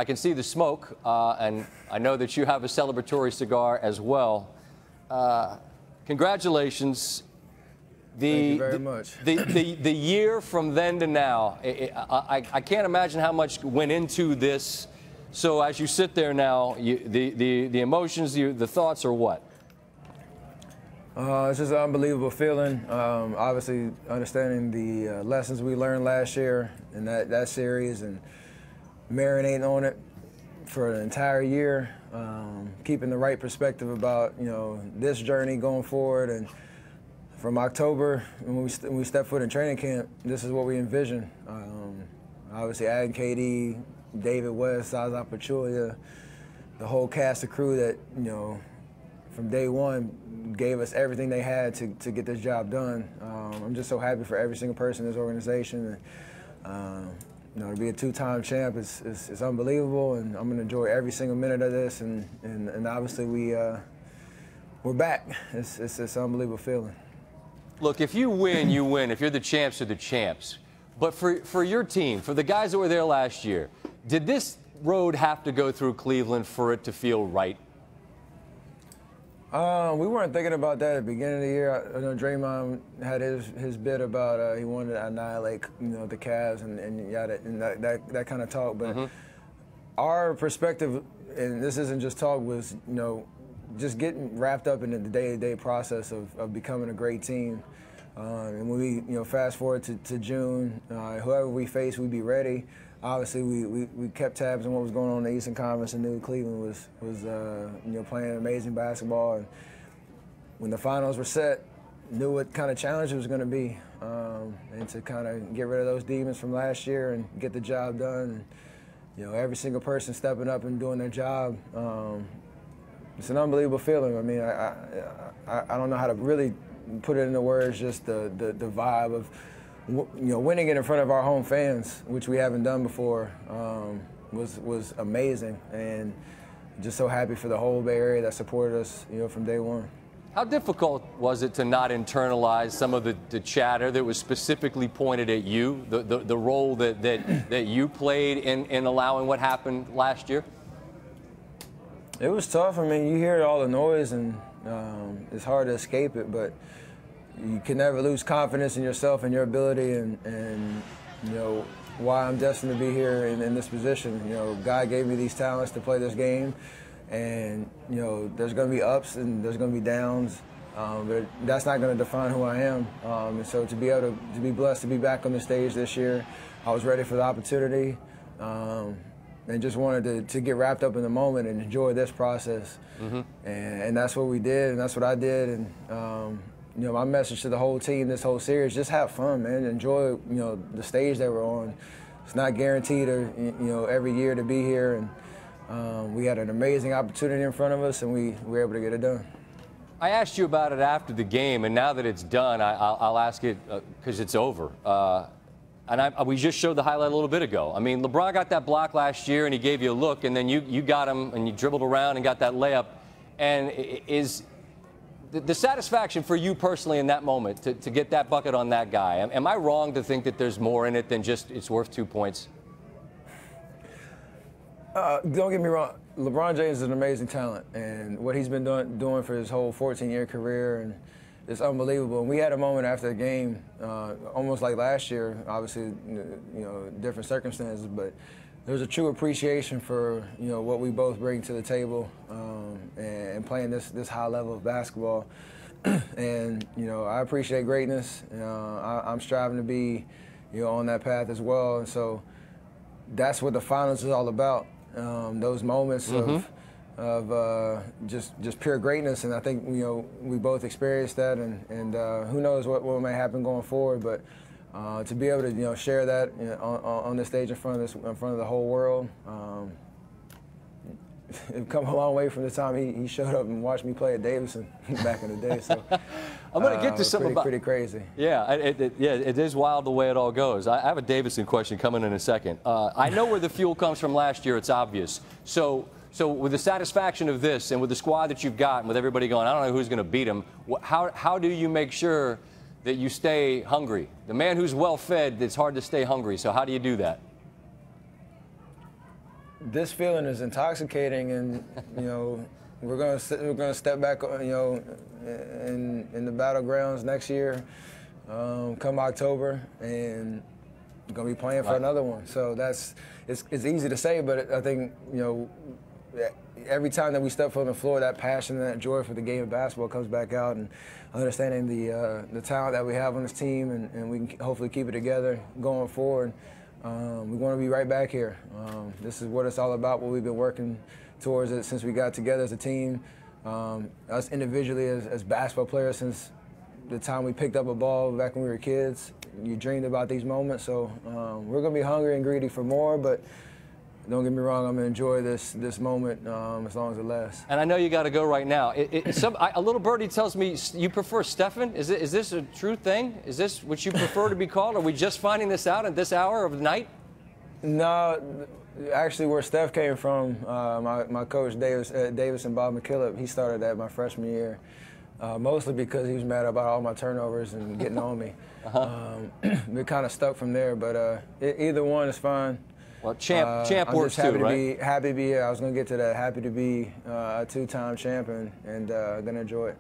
I can see the smoke, and I know that you have a celebratory cigar as well. Congratulations. Thank you very much. The year from then to now, I can't imagine how much went into this. So as you sit there now, the emotions, the thoughts are what? It's just an unbelievable feeling. Obviously, understanding the lessons we learned last year in that series and marinating on it for an entire year, keeping the right perspective about this journey going forward. And from October, when we step foot in training camp, this is what we envision. Obviously, adding KD, David West, Zaza Pachulia, the whole cast of crew that from day one gave us everything they had to get this job done. I'm just so happy for every single person in this organization. To be a two-time champ is unbelievable, and I'm going to enjoy every single minute of this. And obviously we're back. It's an unbelievable feeling. Look, if you win, you win. If you're the champs, you're the champs. But for your team, for the guys that were there last year, did this road have to go through Cleveland for it to feel right? We weren't thinking about that at the beginning of the year. I know Draymond had his bit about he wanted to annihilate the Cavs and that kind of talk. But our perspective, and this isn't just talk, was just getting wrapped up in the day-to-day process of becoming a great team. And when we fast forward to June, whoever we face, we'd be ready. Obviously, we kept tabs on what was going on in the Eastern Conference and knew Cleveland was playing amazing basketball. And when the finals were set, knew what kind of challenge it was going to be, and to kind of get rid of those demons from last year and get the job done. And, every single person stepping up and doing their job. It's an unbelievable feeling. I mean, I don't know how to really put it into words. Just the vibe of winning it in front of our home fans, which we haven't done before, was amazing, and just so happy for the whole Bay Area that supported us, from day one. How difficult was it to not internalize some of the chatter that was specifically pointed at you, the role that you played in allowing what happened last year? It was tough. I mean, you hear all the noise, and it's hard to escape it, but you can never lose confidence in yourself and your ability, and why I'm destined to be here in this position. God gave me these talents to play this game, and there's going to be ups and there's going to be downs, but that's not going to define who I am. And so to be able to be blessed to be back on the stage this year, I was ready for the opportunity, and just wanted to get wrapped up in the moment and enjoy this process. And that's what we did, and that's what I did. And my message to the whole team, this whole series, just have fun, man. Enjoy, the stage that we're on. It's not guaranteed, every year to be here. And we had an amazing opportunity in front of us, and we were able to get it done. I asked you about it after the game, and now that it's done, I'll ask it because it's over. We just showed the highlight a little bit ago. I mean, LeBron got that block last year, and he gave you a look, and then you got him, and you dribbled around and got that layup. And is the satisfaction for you personally in that moment to get that bucket on that guy, am I wrong to think that there's more in it than just it's worth 2 points? Don't get me wrong. LeBron James is an amazing talent, and what he's been doing for his whole 14-year career, and it's unbelievable. And we had a moment after the game, almost like last year, obviously, different circumstances, but there's a true appreciation for what we both bring to the table, and playing this high level of basketball. And I appreciate greatness. I'm striving to be on that path as well. And so that's what the finals is all about. Those moments of just pure greatness, and I think we both experienced that, and who knows what may happen going forward, but to be able to share that on this stage in front of the whole world, it's come a long way from the time he showed up and watched me play at Davidson back in the day. So I'm going to get to something pretty crazy. Yeah, it is wild the way it all goes. I have a Davidson question coming in a second. I know where the fuel comes from last year. It's obvious. So with the satisfaction of this and with the squad that you've got and with everybody going, I don't know who's going to beat them, how do you make sure that you stay hungry? The man who's well-fed, it's hard to stay hungry. So how do you do that? this feeling is intoxicating, and you know, we're gonna step back, you know, in the battlegrounds next year, come October, and we're gonna be playing for another one. So it's easy to say, but I think, you know, every time that we step foot on the floor, that passion and that joy for the game of basketball comes back out, and understanding the talent that we have on this team, and we can hopefully keep it together going forward. We want to be right back here. This is what it's all about, what we've been working towards it since we got together as a team. Us individually as basketball players, since the time we picked up a ball back when we were kids, you dreamed about these moments. So we're going to be hungry and greedy for more, but don't get me wrong, I'm going to enjoy this moment as long as it lasts. And I know you got to go right now. A little birdie tells me you prefer Stephen. Is this a true thing? Is this what you prefer to be called? Are we just finding this out at this hour of the night? No, actually, where Steph came from, my coach Davis and Bob McKillop, he started that my freshman year, mostly because he was mad about all my turnovers and getting on me. We kind of stuck from there, but either one is fine. Well, champ works too, right? Happy to be here. I was going to get to that. Happy to be a two-time champion, and going to enjoy it.